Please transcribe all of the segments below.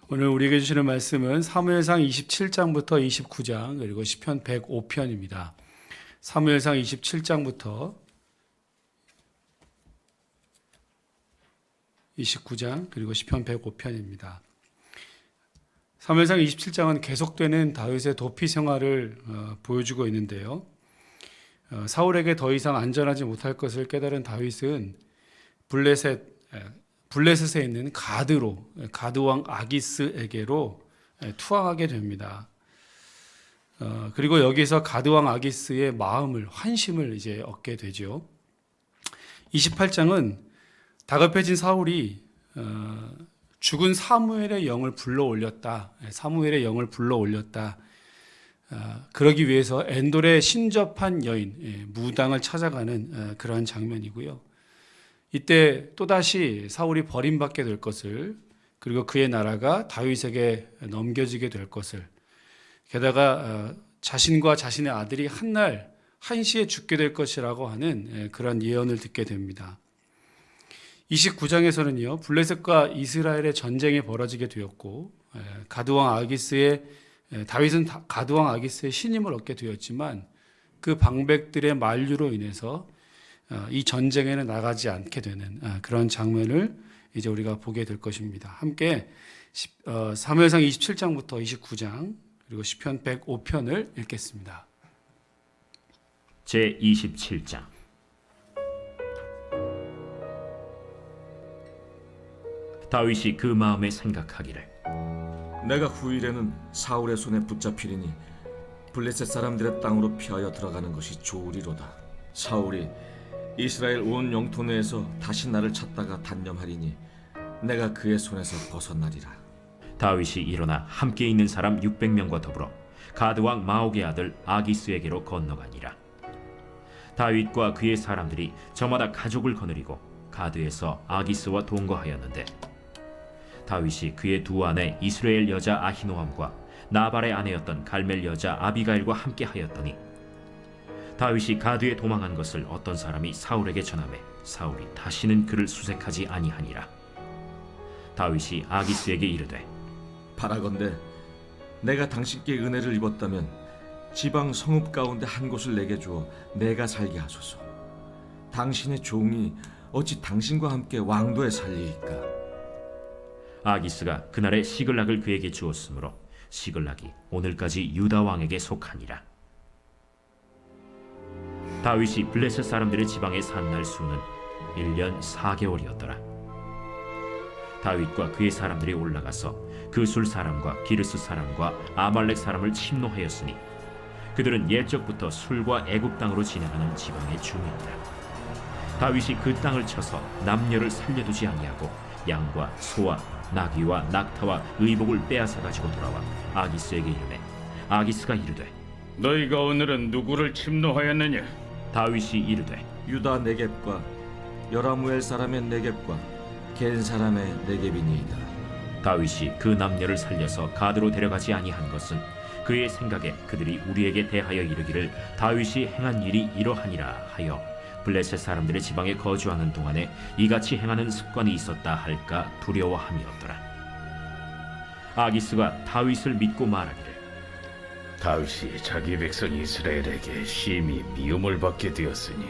오늘 우리에게 주시는 말씀은 사무엘상 27장부터 29장 그리고 시편 105편입니다. 사무엘상 27장부터 29장 그리고 시편 105편입니다. 사무엘상 27장은 계속되는 다윗의 도피 생활을 보여주고 있는데요. 사울에게 더 이상 안전하지 못할 것을 깨달은 다윗은 블레셋에 있는 가드왕 아기스에게로 투항하게 됩니다. 그리고 여기서 가드왕 아기스의 환심을 이제 얻게 되죠. 28장은 다급해진 사울이 죽은 사무엘의 영을 불러올렸다. 그러기 위해서 엔돌에 신접한 여인 무당을 찾아가는 그런 장면이고요. 이때 또다시 사울이 버림받게 될 것을, 그리고 그의 나라가 다윗에게 넘겨지게 될 것을, 게다가 자신과 자신의 아들이 한날 한시에 죽게 될 것이라고 하는 그런 예언을 듣게 됩니다. 29장에서는요, 블레셋과 이스라엘의 전쟁이 벌어지게 되었고, 다윗은 가드왕 아기스의 신임을 얻게 되었지만 그 방백들의 만류로 인해서 이 전쟁에는 나가지 않게 되는 그런 장면을 이제 우리가 보게 될 것입니다. 함께 사무엘상 27장부터 29장 그리고 시편 105편을 읽겠습니다. 제27장. 다윗이 그 마음에 생각하기를, 내가 후일에는 사울의 손에 붙잡히리니 블레셋 사람들의 땅으로 피하여 들어가는 것이 좋으리로다. 사울이 이스라엘 온 영토 내에서 다시 나를 찾다가 단념하리니 내가 그의 손에서 벗어나리라. 다윗이 일어나 함께 있는 사람 600명과 더불어 가드왕 마옥의 아들 아기스에게로 건너가니라. 다윗과 그의 사람들이 저마다 가족을 거느리고 가드에서 아기스와 동거하였는데, 다윗이 그의 두 아내 이스라엘 여자 아히노함과 나발의 아내였던 갈멜 여자 아비가일과 함께 하였더니, 다윗이 가드에 도망한 것을 어떤 사람이 사울에게 전하매 사울이 다시는 그를 수색하지 아니하니라. 다윗이 아기스에게 이르되, 바라건대 내가 당신께 은혜를 입었다면 지방 성읍 가운데 한 곳을 내게 주어 내가 살게 하소서. 당신의 종이 어찌 당신과 함께 왕도에 살리이까? 아기스가 그날에 시글락을 그에게 주었으므로 시글락이 오늘까지 유다 왕에게 속하니라. 다윗이 블레셋 사람들의 지방에 산 날 수는 1년 4개월이었더라. 다윗과 그의 사람들이 올라가서 그술 사람과 기르스 사람과 아말렉 사람을 침노하였으니 그들은 옛적부터 술과 애굽 땅으로 지나가는 지방의 주민이라. 다윗이 그 땅을 쳐서 남녀를 살려두지 아니하고 양과 소와 나귀와 낙타와 의복을 빼앗아 가지고 돌아와 아기스에게 이르매, 아기스가 이르되, 너희가 오늘은 누구를 침노하였느냐? 다윗이 이르되, 유다 네겝과 여라무엘 사람의 네겝과 겐 사람의 네겝이니이다. 다윗이 그 남녀를 살려서 가드로 데려가지 아니한 것은 그의 생각에 그들이 우리에게 대하여 이르기를 다윗이 행한 일이 이러하니라 하여 블레셋 사람들의 지방에 거주하는 동안에 이같이 행하는 습관이 있었다 할까 두려워함이었더라. 아기스가 다윗을 믿고 말하기를, 다윗이 자기 백성 이스라엘에게 심히 미움을 받게 되었으니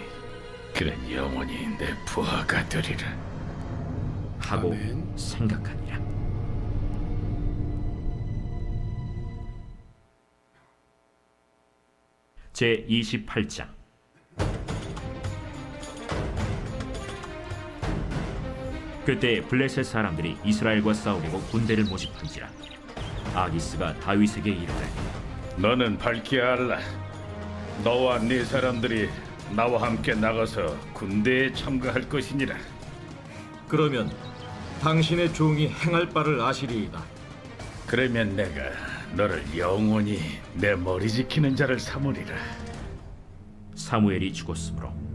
그는 영원히 내 부하가 되리라 하고 아멘. 생각하니라. 제28장. 그때 블레셋 사람들이 이스라엘과 싸우려고 군대를 모집한지라. 아기스가 다윗에게 이르되, 너는 밝히 알라. 너와 네 사람들이 나와 함께 나가서 군대에 참가할 것이니라. 그러면 당신의 종이 행할 바를 아시리이다. 그러면 내가 너를 영원히 내 머리 지키는 자를 삼으리라. 사무엘이 죽었으므로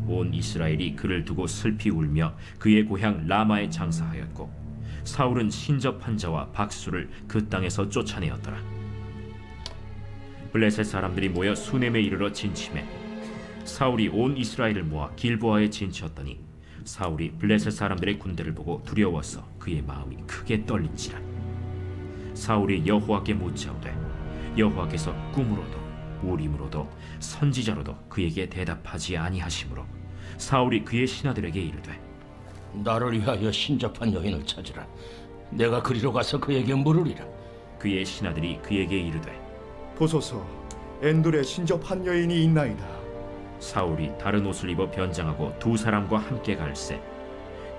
온 이스라엘이 그를 두고 슬피 울며 그의 고향 라마에 장사하였고, 사울은 신접한 자와 박수를 그 땅에서 쫓아내었더라. 블레셋 사람들이 모여 수넴에 이르러 진침해 사울이 온 이스라엘을 모아 길보아에 진치었더니 사울이 블레셋 사람들의 군대를 보고 두려워서 그의 마음이 크게 떨린지라. 사울이 여호와께 묻자오되 여호와께서 꿈으로도 우림으로도 선지자로도 그에게 대답하지 아니하시므로 사울이 그의 신하들에게 이르되 나를 위하여 신접한 여인을 찾으라. 내가 그리로 가서 그에게 물으리라. 그의 신하들이 그에게 이르되 보소서, 엔돌에 신접한 여인이 있나이다. 사울이 다른 옷을 입어 변장하고 두 사람과 함께 갈새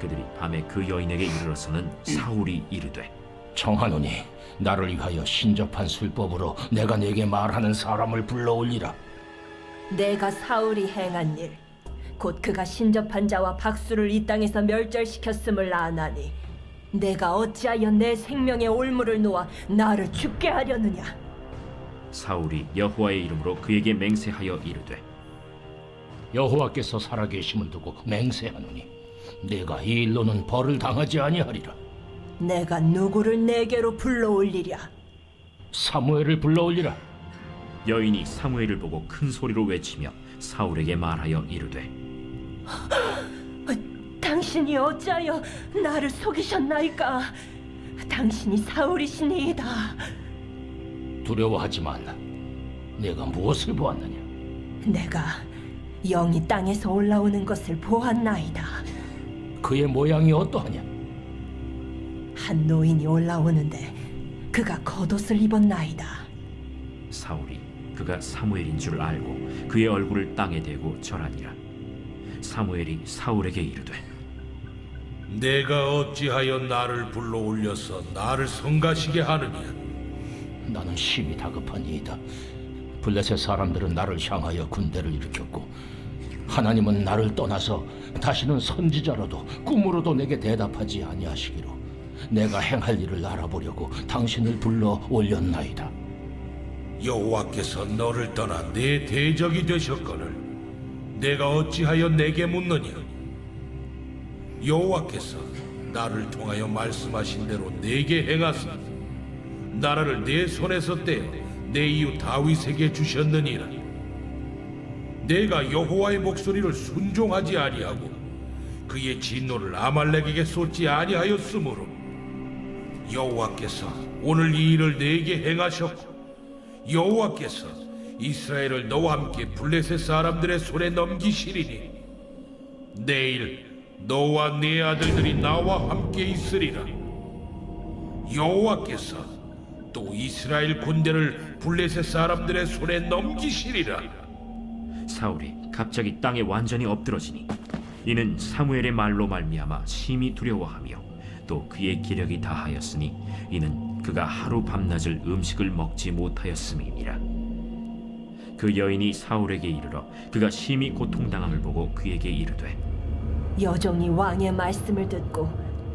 그들이 밤에 그 여인에게 이르러서는 사울이 이르되 청하노니 나를 위하여 신접한 술법으로 내가 네게 말하는 사람을 불러올리라. 내가 사울이 행한 일, 곧 그가 신접한 자와 박수를 이 땅에서 멸절시켰음을 아나니 내가 어찌하여 내 생명의 올무를 놓아 나를 죽게 하려느냐. 사울이 여호와의 이름으로 그에게 맹세하여 이르되 여호와께서 살아계심을 두고 맹세하노니 내가 이 일로는 벌을 당하지 아니하리라. 내가 누구를 내게로 불러올리랴. 사무엘을 불러올리라. 여인이 사무엘을 보고 큰 소리로 외치며 사울에게 말하여 이르되 당신이 어찌하여 나를 속이셨나이까. 당신이 사울이시니이다. 두려워하지 말라. 내가 무엇을 보았느냐? 내가 영이 땅에서 올라오는 것을 보았나이다. 그의 모양이 어떠하냐? 한 노인이 올라오는데 그가 겉옷을 입었나이다. 사울이 그가 사무엘인 줄 알고 그의 얼굴을 땅에 대고 절하니라. 사무엘이 사울에게 이르되 내가 어찌하여 나를 불러올려서 나를 성가시게 하느냐? 나는 심히 다급하니이다. 블레셋 사람들은 나를 향하여 군대를 일으켰고 하나님은 나를 떠나서 다시는 선지자로도 꿈으로도 내게 대답하지 아니하시기로 내가 행할 일을 알아보려고 당신을 불러 올렸나이다. 여호와께서 너를 떠나 내 대적이 되셨거늘 내가 어찌하여 내게 묻느냐? 여호와께서 나를 통하여 말씀하신 대로 내게 행하사 나라를 내 손에서 떼어 내 이웃 다윗에게 주셨느니라. 내가 여호와의 목소리를 순종하지 아니하고 그의 진노를 아말렉에게 쏟지 아니하였으므로 여호와께서 오늘 이 일을 내게 행하셨고 여호와께서 이스라엘을 너와 함께 블레셋 사람들의 손에 넘기시리니 내일 너와 네 아들들이 나와 함께 있으리라. 여호와께서 또 이스라엘 군대를 블레셋 사람들의 손에 넘기시리라. 사울이 갑자기 땅에 완전히 엎드러지니 이는 사무엘의 말로 말미암아 심히 두려워하며 또 그의 기력이 다하였으니 이는 그가 하루 밤낮을 음식을 먹지 못하였음이니라. 그 여인이 사울에게 이르러 그가 심히 고통당함을 보고 그에게 이르되 여종이 왕의 말씀을 듣고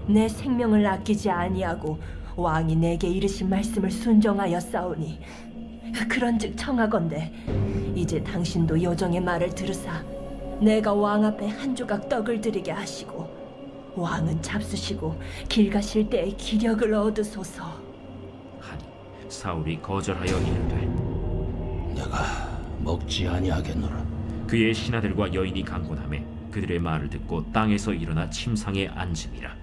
내 생명을 아끼지 아니하고 왕이 내게 이르신 말씀을 순종하여 싸우니 그런즉 청하건대 이제 당신도 여종의 말을 들으사 내가 왕 앞에 한 조각 떡을 드리게 하시고 왕은 잡수시고 길 가실 때에 기력을 얻으소서 하니 사울이 거절하여 이르되 내가 먹지 아니하겠노라. 그의 신하들과 여인이 강권하매 그들의 말을 듣고 땅에서 일어나 침상에 앉으니라.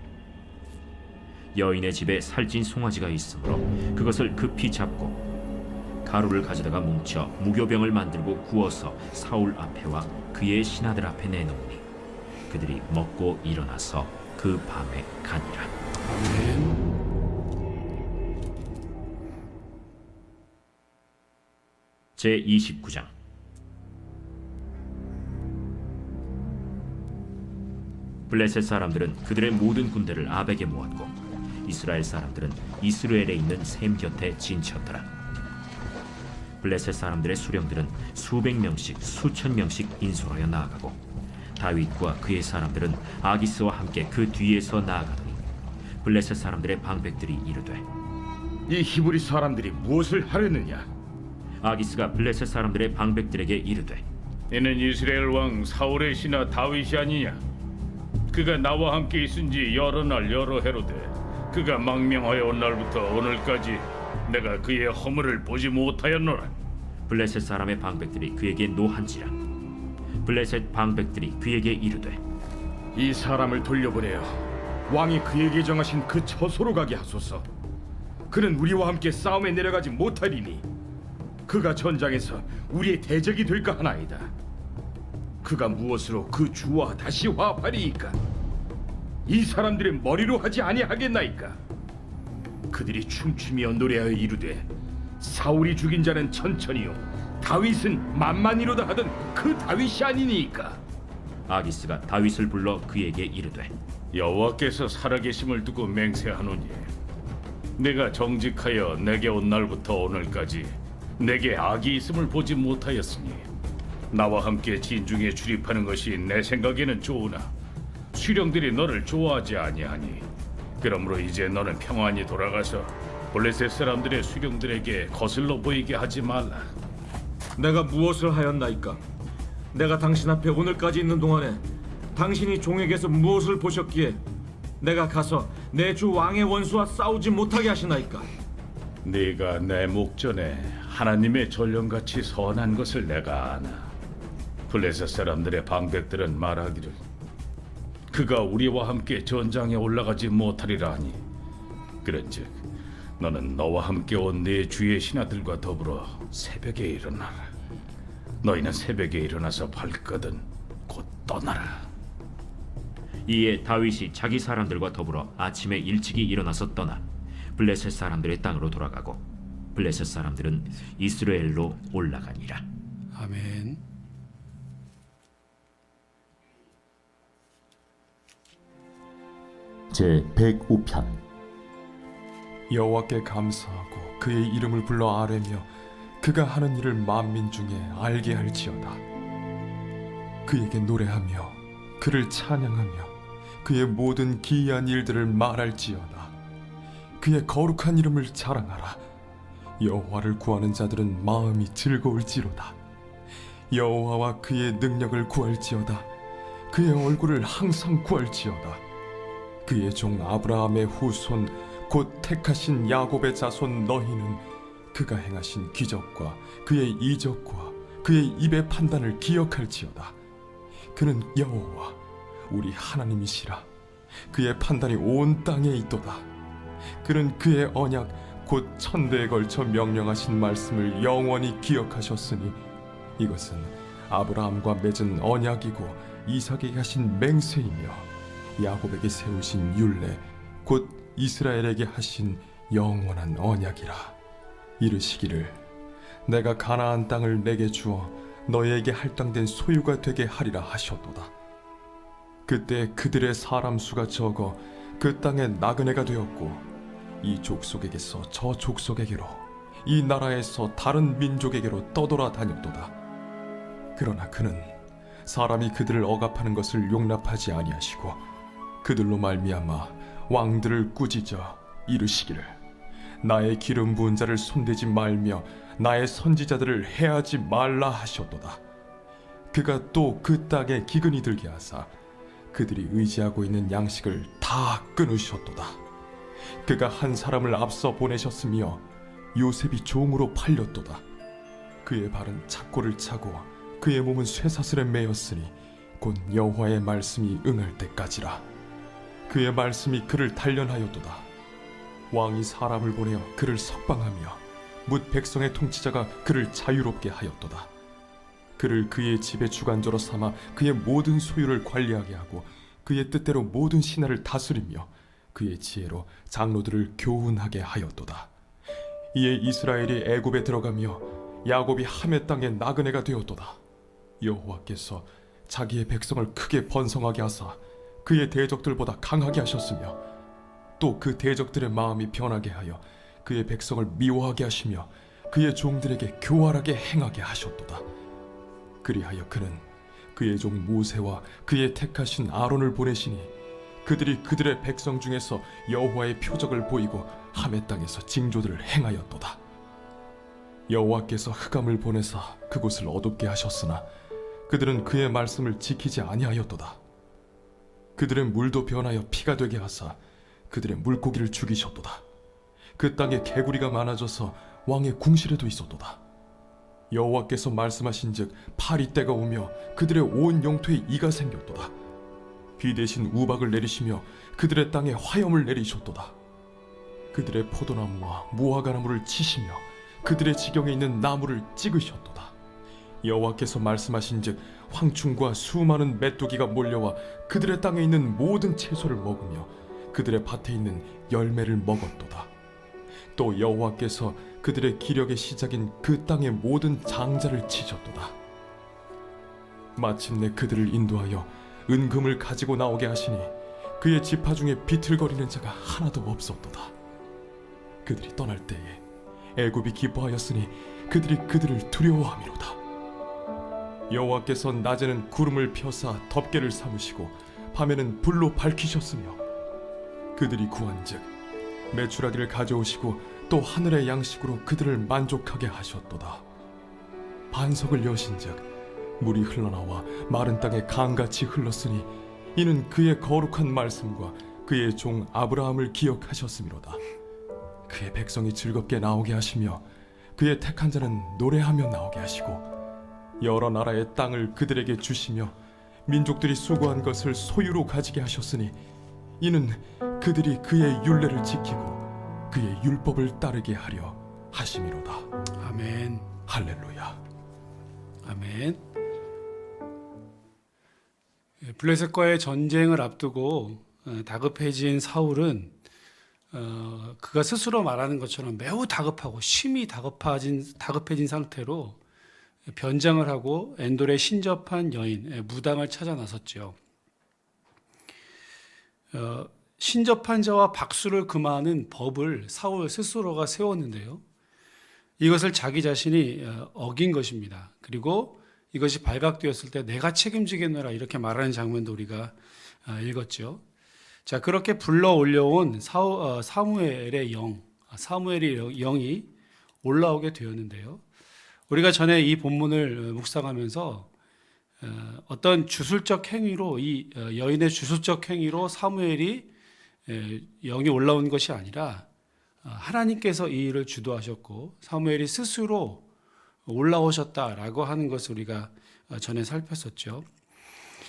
여인의 집에 살찐 송아지가 있으므로 그것을 급히 잡고 가루를 가져다가 뭉쳐 무교병을 만들고 구워서 사울 앞에와 그의 신하들 앞에 내놓으니 그들이 먹고 일어나서 그 밤에 가니라. 제 29장. 블레셋 사람들은 그들의 모든 군대를 아벡에 모았고 이스라엘 사람들은 이스라엘에 있는 셈 곁에 진쳤더라. 블레셋 사람들의 수령들은 수백 명씩 수천 명씩 인솔하여 나아가고 다윗과 그의 사람들은 아기스와 함께 그 뒤에서 나아가더니 블레셋 사람들의 방백들이 이르되 이 히브리 사람들이 무엇을 하려느냐? 아기스가 블레셋 사람들의 방백들에게 이르되 이는 이스라엘 왕 사울의 신하 다윗이 아니냐? 그가 나와 함께 있은지 여러 날 여러 해로되 그가 망명하여 온 날부터 오늘까지 내가 그의 허물을 보지 못하였노라. 블레셋 사람의 방백들이 그에게 노한지라. 블레셋 방백들이 그에게 이르되 이 사람을 돌려보내어 왕이 그에게 정하신 그 처소로 가게 하소서. 그는 우리와 함께 싸움에 내려가지 못하리니 그가 전장에서 우리의 대적이 될까 하나이다. 그가 무엇으로 그 주와 다시 화합하리이까? 이 사람들의 머리로 하지 아니하겠나이까? 그들이 춤추며 노래하여 이르되 사울이 죽인 자는 천천히요 다윗은 만만이로다 하던 그 다윗이 아니니까. 아기스가 다윗을 불러 그에게 이르되 여호와께서 살아계심을 두고 맹세하노니 내가 정직하여 내게 온 날부터 오늘까지 내게 악이 있음을 보지 못하였으니 나와 함께 진중에 출입하는 것이 내 생각에는 좋으나 수령들이 너를 좋아하지 아니하니 그러므로 이제 너는 평안히 돌아가서 블레셋 사람들의 수령들에게 거슬러 보이게 하지 말라. 내가 무엇을 하였나이까? 내가 당신 앞에 오늘까지 있는 동안에 당신이 종에게서 무엇을 보셨기에 내가 가서 내 주 왕의 원수와 싸우지 못하게 하시나이까? 네가 내 목전에 하나님의 전령같이 선한 것을 내가 아나. 블레셋 사람들의 방백들은 말하기를 그가 우리와 함께 전장에 올라가지 못하리라 하니 그런즉 너는 너와 함께 온 네 주의 신하들과 더불어 새벽에 일어나라. 너희는 새벽에 일어나서 발거든 곧 떠나라. 이에 다윗이 자기 사람들과 더불어 아침에 일찍이 일어나서 떠나 블레셋 사람들의 땅으로 돌아가고 블레셋 사람들은 이스라엘로 올라가니라. 아멘. 제 105편. 여호와께 감사하고 그의 이름을 불러 아뢰며 그가 하는 일을 만민 중에 알게 할지어다. 그에게 노래하며 그를 찬양하며 그의 모든 기이한 일들을 말할지어다. 그의 거룩한 이름을 자랑하라. 여호와를 구하는 자들은 마음이 즐거울지로다. 여호와와 그의 능력을 구할지어다. 그의 얼굴을 항상 구할지어다. 그의 종 아브라함의 후손 곧 택하신 야곱의 자손 너희는 그가 행하신 기적과 그의 이적과 그의 입의 판단을 기억할지어다. 그는 여호와 우리 하나님이시라. 그의 판단이 온 땅에 있도다. 그는 그의 언약 곧 천대에 걸쳐 명령하신 말씀을 영원히 기억하셨으니 이것은 아브라함과 맺은 언약이고 이삭에게 하신 맹세이며 야곱에게 세우신 율례 곧 이스라엘에게 하신 영원한 언약이라. 이르시기를 내가 가나안 땅을 내게 주어 너희에게 할당된 소유가 되게 하리라 하셨도다. 그때 그들의 사람 수가 적어 그 땅에 나그네가 되었고 이 족속에게서 저 족속에게로 이 나라에서 다른 민족에게로 떠돌아 다녔도다. 그러나 그는 사람이 그들을 억압하는 것을 용납하지 아니하시고 그들로 말미암아 왕들을 꾸짖어 이르시기를 나의 기름 부은 자를 손대지 말며 나의 선지자들을 해하지 말라 하셨도다. 그가 또 그 땅에 기근이 들게 하사 그들이 의지하고 있는 양식을 다 끊으셨도다. 그가 한 사람을 앞서 보내셨으며 요셉이 종으로 팔렸도다. 그의 발은 착고를 차고 그의 몸은 쇠사슬에 매였으니 곧 여호와의 말씀이 응할 때까지라. 그의 말씀이 그를 단련하였도다. 왕이 사람을 보내어 그를 석방하며 뭇 백성의 통치자가 그를 자유롭게 하였도다. 그를 그의 집의 주관자로 삼아 그의 모든 소유를 관리하게 하고 그의 뜻대로 모든 신하를 다스리며 그의 지혜로 장로들을 교훈하게 하였도다. 이에 이스라엘이 애굽에 들어가며 야곱이 함의 땅에 나그네가 되었도다. 여호와께서 자기의 백성을 크게 번성하게 하사 그의 대적들보다 강하게 하셨으며 또 그 대적들의 마음이 변하게 하여 그의 백성을 미워하게 하시며 그의 종들에게 교활하게 행하게 하셨도다. 그리하여 그는 그의 종 모세와 그의 택하신 아론을 보내시니 그들이 그들의 백성 중에서 여호와의 표적을 보이고 함의 땅에서 징조들을 행하였도다. 여호와께서 흑암을 보내사 그곳을 어둡게 하셨으나 그들은 그의 말씀을 지키지 아니하였도다. 그들의 물도 변하여 피가 되게 하사 그들의 물고기를 죽이셨도다. 그 땅에 개구리가 많아져서 왕의 궁실에도 있었도다. 여호와께서 말씀하신즉 파리 때가 오며 그들의 온 영토에 이가 생겼도다. 비 대신 우박을 내리시며 그들의 땅에 화염을 내리셨도다. 그들의 포도나무와 무화과나무를 치시며 그들의 지경에 있는 나무를 찍으셨도다. 여호와께서 말씀하신즉 황충과 수많은 메뚜기가 몰려와 그들의 땅에 있는 모든 채소를 먹으며 그들의 밭에 있는 열매를 먹었도다. 또 여호와께서 그들의 기력의 시작인 그 땅의 모든 장자를 치셨도다. 마침내 그들을 인도하여 은금을 가지고 나오게 하시니 그의 지파 중에 비틀거리는 자가 하나도 없었도다. 그들이 떠날 때에 애굽이 기뻐하였으니 그들이 그들을 두려워함이로다. 여호와께서 낮에는 구름을 펴사 덮개를 삼으시고 밤에는 불로 밝히셨으며 그들이 구한즉 메추라기를 가져오시고 또 하늘의 양식으로 그들을 만족하게 하셨도다. 반석을 여신즉 물이 흘러나와 마른 땅에 강같이 흘렀으니 이는 그의 거룩한 말씀과 그의 종 아브라함을 기억하셨음이로다. 그의 백성이 즐겁게 나오게 하시며 그의 택한 자는 노래하며 나오게 하시고 여러 나라의 땅을 그들에게 주시며 민족들이 수고한 것을 소유로 가지게 하셨으니 이는 그들이 그의 율례를 지키고 그의 율법을 따르게 하려 하심이로다. 아멘. 할렐루야. 아멘. 블레셋과의 전쟁을 앞두고 다급해진 사울은 그가 스스로 말하는 것처럼 매우 다급하고 심히 다급해진 상태로 변장을 하고 엔돌에 신접한 여인 무당을 찾아 나섰죠. 신접한 자와 박수를 금하는 법을 사울 스스로가 세웠는데요. 이것을 자기 자신이 어긴 것입니다. 그리고 이것이 발각되었을 때 내가 책임지겠노라 이렇게 말하는 장면도 우리가 읽었죠. 자, 그렇게 불러 올려온 사무엘의 영이 올라오게 되었는데요. 우리가 전에 이 본문을 묵상하면서 어떤 주술적 행위로 이 여인의 주술적 행위로 사무엘이 영이 올라온 것이 아니라 하나님께서 이 일을 주도하셨고 사무엘이 스스로 올라오셨다라고 하는 것을 우리가 전에 살폈었죠.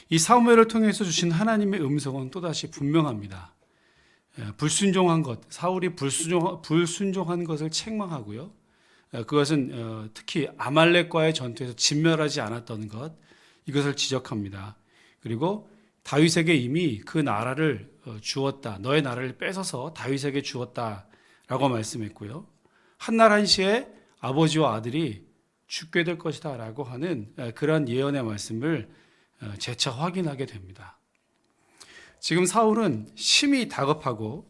이 사무엘을 통해서 주신 하나님의 음성은 또다시 분명합니다. 불순종한 것, 사울이 불순종한 것을 책망하고요. 그것은 특히 아말렉과의 전투에서 진멸하지 않았던 것, 이것을 지적합니다. 그리고 다윗에게 이미 그 나라를 주었다, 너의 나라를 뺏어서 다윗에게 주었다라고 말씀했고요. 한날 한시에 아버지와 아들이 죽게 될 것이다 라고 하는 그러한 예언의 말씀을 재차 확인하게 됩니다. 지금 사울은 심히 다급하고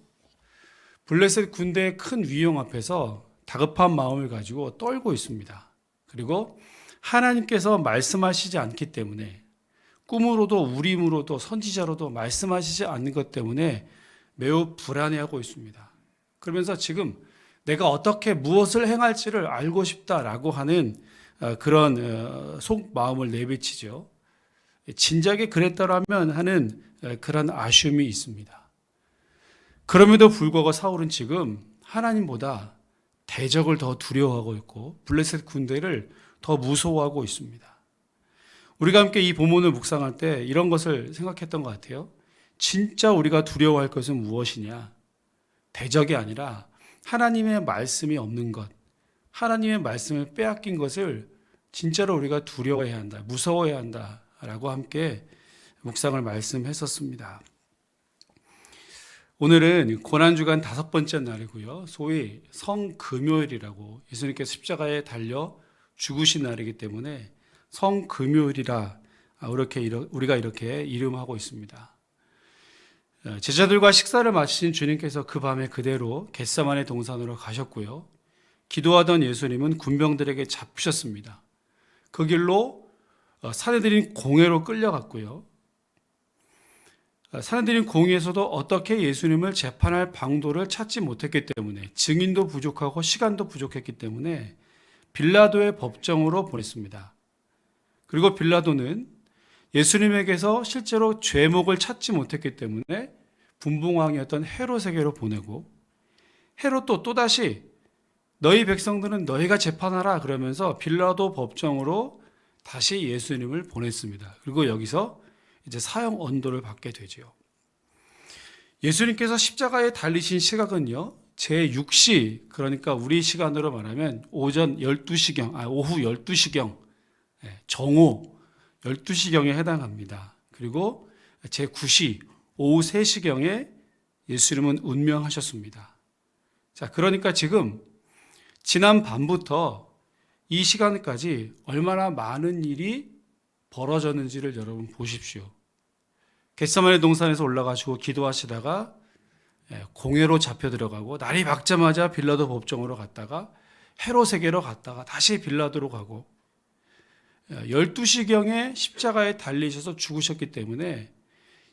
블레셋 군대의 큰 위용 앞에서 다급한 마음을 가지고 떨고 있습니다. 그리고 하나님께서 말씀하시지 않기 때문에 꿈으로도 우림으로도 선지자로도 말씀하시지 않는 것 때문에 매우 불안해하고 있습니다. 그러면서 지금 내가 어떻게 무엇을 행할지를 알고 싶다라고 하는 그런 속마음을 내비치죠. 진작에 그랬더라면 하는 그런 아쉬움이 있습니다. 그럼에도 불구하고 사울은 지금 하나님보다 대적을 더 두려워하고 있고 블레셋 군대를 더 무서워하고 있습니다. 우리가 함께 이 본문을 묵상할 때 이런 것을 생각했던 것 같아요. 진짜 우리가 두려워할 것은 무엇이냐? 대적이 아니라 하나님의 말씀이 없는 것, 하나님의 말씀을 빼앗긴 것을 진짜로 우리가 두려워해야 한다, 무서워해야 한다라고 함께 묵상을 말씀했었습니다. 오늘은 고난주간 5번째 날이고요. 소위 성금요일이라고 예수님께서 십자가에 달려 죽으신 날이기 때문에 성금요일이라 우리가 이렇게 이름하고 있습니다. 제자들과 식사를 마치신 주님께서 그 밤에 그대로 겟세마네 동산으로 가셨고요. 기도하던 예수님은 군병들에게 잡히셨습니다. 그 길로 사내들인 공회로 끌려갔고요. 사내들인 공회에서도 어떻게 예수님을 재판할 방도를 찾지 못했기 때문에 증인도 부족하고 시간도 부족했기 때문에 빌라도의 법정으로 보냈습니다. 그리고 빌라도는 예수님에게서 실제로 죄목을 찾지 못했기 때문에 분봉왕이었던 헤롯에게로 보내고 헤롯도 또다시 너희 백성들은 너희가 재판하라 그러면서 빌라도 법정으로 다시 예수님을 보냈습니다. 그리고 여기서 이제 사형 언도를 받게 되죠. 예수님께서 십자가에 달리신 시각은요, 제6시, 그러니까 우리 시간으로 말하면 오전 12시경, 오후 12시경, 정오 12시경에 해당합니다. 그리고 제9시, 오후 3시경에 예수님은 운명하셨습니다. 자, 그러니까 지금 지난 밤부터 이 시간까지 얼마나 많은 일이 벌어졌는지를 여러분 보십시오. 겟세마네 동산에서 올라가시고 기도하시다가 공회로 잡혀 들어가고, 날이 밝자마자 빌라도 법정으로 갔다가 헤롯에게로 갔다가 다시 빌라도로 가고, 12시경에 십자가에 달리셔서 죽으셨기 때문에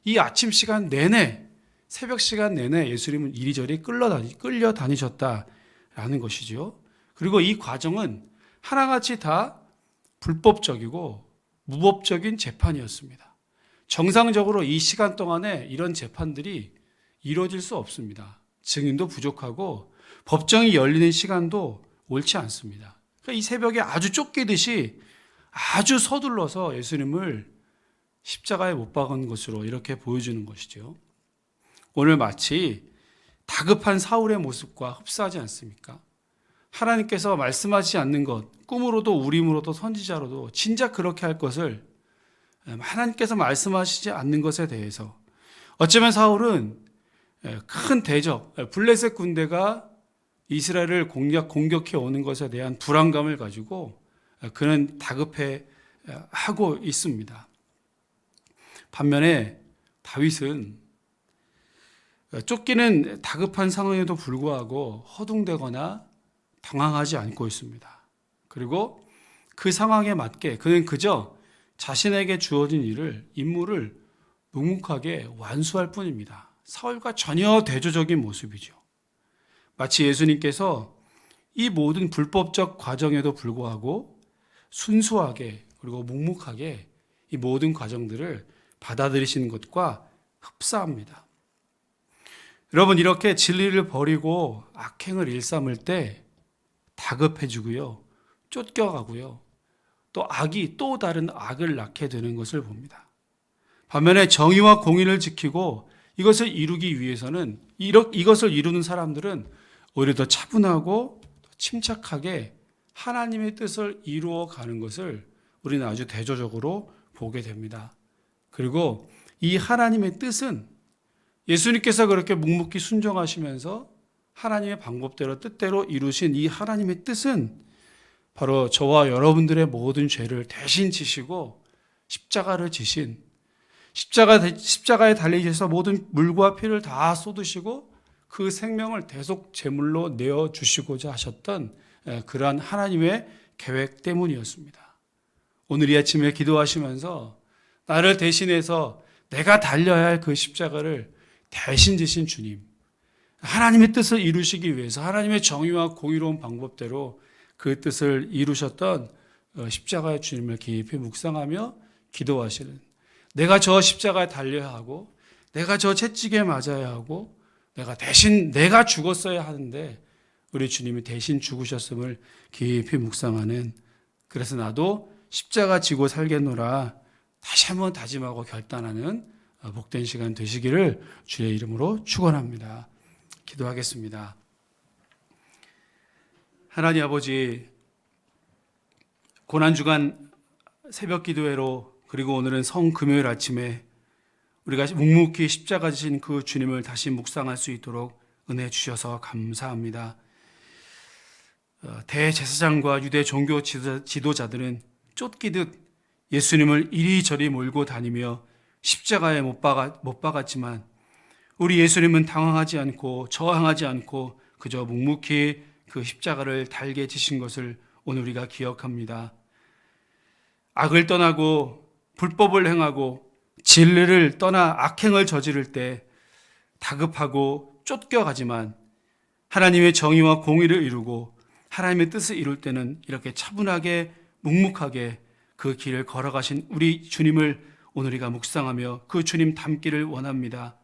이 아침 시간 내내, 새벽 시간 내내 예수님은 이리저리 끌려 다니셨다라는 것이죠. 그리고 이 과정은 하나같이 다 불법적이고 무법적인 재판이었습니다. 정상적으로 이 시간 동안에 이런 재판들이 이루어질 수 없습니다. 증인도 부족하고 법정이 열리는 시간도 옳지 않습니다. 그러니까 이 새벽에 아주 쫓기듯이 아주 서둘러서 예수님을 십자가에 못 박은 것으로 이렇게 보여주는 것이죠. 오늘 마치 다급한 사울의 모습과 흡사하지 않습니까? 하나님께서 말씀하지 않는 것, 꿈으로도 우림으로도 선지자로도 진짜 그렇게 할 것을 하나님께서 말씀하시지 않는 것에 대해서 어쩌면 사울은 큰 대적, 블레셋 군대가 이스라엘을 공격해 오는 것에 대한 불안감을 가지고 그는 다급해 하고 있습니다. 반면에 다윗은 쫓기는 다급한 상황에도 불구하고 허둥대거나 당황하지 않고 있습니다. 그리고 그 상황에 맞게 그는 그저 자신에게 주어진 임무를 묵묵하게 완수할 뿐입니다. 사울과 전혀 대조적인 모습이죠. 마치 예수님께서 이 모든 불법적 과정에도 불구하고 순수하게 그리고 묵묵하게 이 모든 과정들을 받아들이시는 것과 흡사합니다. 여러분, 이렇게 진리를 버리고 악행을 일삼을 때 다급해지고요, 쫓겨가고요, 또 악이 또 다른 악을 낳게 되는 것을 봅니다. 반면에 정의와 공의를 지키고 이것을 이루기 위해서는 이것을 이루는 사람들은 오히려 더 차분하고 침착하게 하나님의 뜻을 이루어 가는 것을 우리는 아주 대조적으로 보게 됩니다. 그리고 이 하나님의 뜻은 예수님께서 그렇게 묵묵히 순종하시면서 하나님의 방법대로 뜻대로 이루신 이 하나님의 뜻은 바로 저와 여러분들의 모든 죄를 대신 지시고 십자가를 지신, 십자가에 달리셔서 모든 물과 피를 다 쏟으시고 그 생명을 대속 제물로 내어주시고자 하셨던 그러한 하나님의 계획 때문이었습니다. 오늘 이 아침에 기도하시면서 나를 대신해서 내가 달려야 할 그 십자가를 대신 지신 주님, 하나님의 뜻을 이루시기 위해서 하나님의 정의와 공의로운 방법대로 그 뜻을 이루셨던 십자가의 주님을 깊이 묵상하며 기도하시는, 내가 저 십자가에 달려야 하고 내가 저 채찍에 맞아야 하고 내가 죽었어야 하는데 우리 주님이 대신 죽으셨음을 깊이 묵상하는, 그래서 나도 십자가 지고 살겠노라 다시 한번 다짐하고 결단하는 복된 시간 되시기를 주의 이름으로 축원합니다. 기도하겠습니다. 하나님 아버지, 고난주간 새벽 기도회로 그리고 오늘은 성금요일 아침에 우리가 묵묵히 십자가 지신 그 주님을 다시 묵상할 수 있도록 은혜 주셔서 감사합니다. 대제사장과 유대 종교 지도자들은 쫓기듯 예수님을 이리저리 몰고 다니며 십자가에 못 박았지만 우리 예수님은 당황하지 않고 저항하지 않고 그저 묵묵히 그 십자가를 달게 지신 것을 오늘 우리가 기억합니다. 악을 떠나고 불법을 행하고 진리를 떠나 악행을 저지를 때 다급하고 쫓겨가지만 하나님의 정의와 공의를 이루고 하나님의 뜻을 이룰 때는 이렇게 차분하게 묵묵하게 그 길을 걸어가신 우리 주님을 오늘 우리가 묵상하며 그 주님 닮기를 원합니다.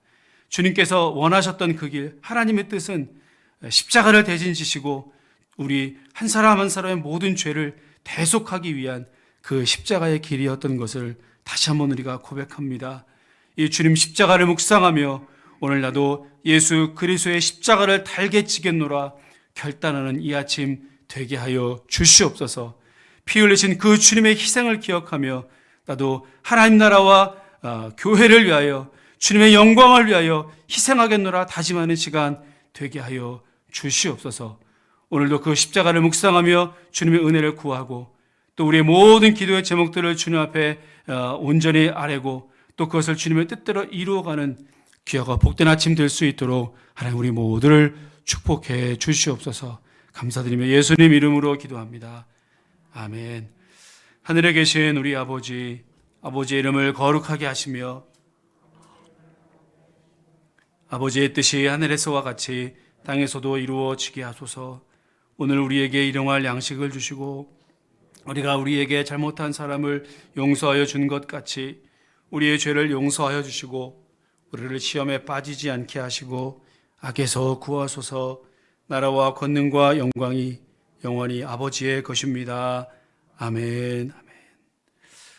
주님께서 원하셨던 그 길, 하나님의 뜻은 십자가를 대신 지시고 우리 한 사람 한 사람의 모든 죄를 대속하기 위한 그 십자가의 길이었던 것을 다시 한번 우리가 고백합니다. 이 주님 십자가를 묵상하며 오늘 나도 예수 그리스도의 십자가를 달게 지겠노라 결단하는 이 아침 되게 하여 주시옵소서. 피 흘리신 그 주님의 희생을 기억하며 나도 하나님 나라와 교회를 위하여 주님의 영광을 위하여 희생하겠노라 다짐하는 시간 되게 하여 주시옵소서. 오늘도 그 십자가를 묵상하며 주님의 은혜를 구하고 또 우리의 모든 기도의 제목들을 주님 앞에 온전히 아뢰고 또 그것을 주님의 뜻대로 이루어가는 귀하고 복된 아침 될 수 있도록 하나님 우리 모두를 축복해 주시옵소서. 감사드리며 예수님 이름으로 기도합니다. 아멘. 하늘에 계신 우리 아버지, 아버지의 이름을 거룩하게 하시며 아버지의 뜻이 하늘에서와 같이 땅에서도 이루어지게 하소서. 오늘 우리에게 일용할 양식을 주시고 우리가 우리에게 잘못한 사람을 용서하여 준 것 같이 우리의 죄를 용서하여 주시고 우리를 시험에 빠지지 않게 하시고 악에서 구하소서. 나라와 권능과 영광이 영원히 아버지의 것입니다. 아멘.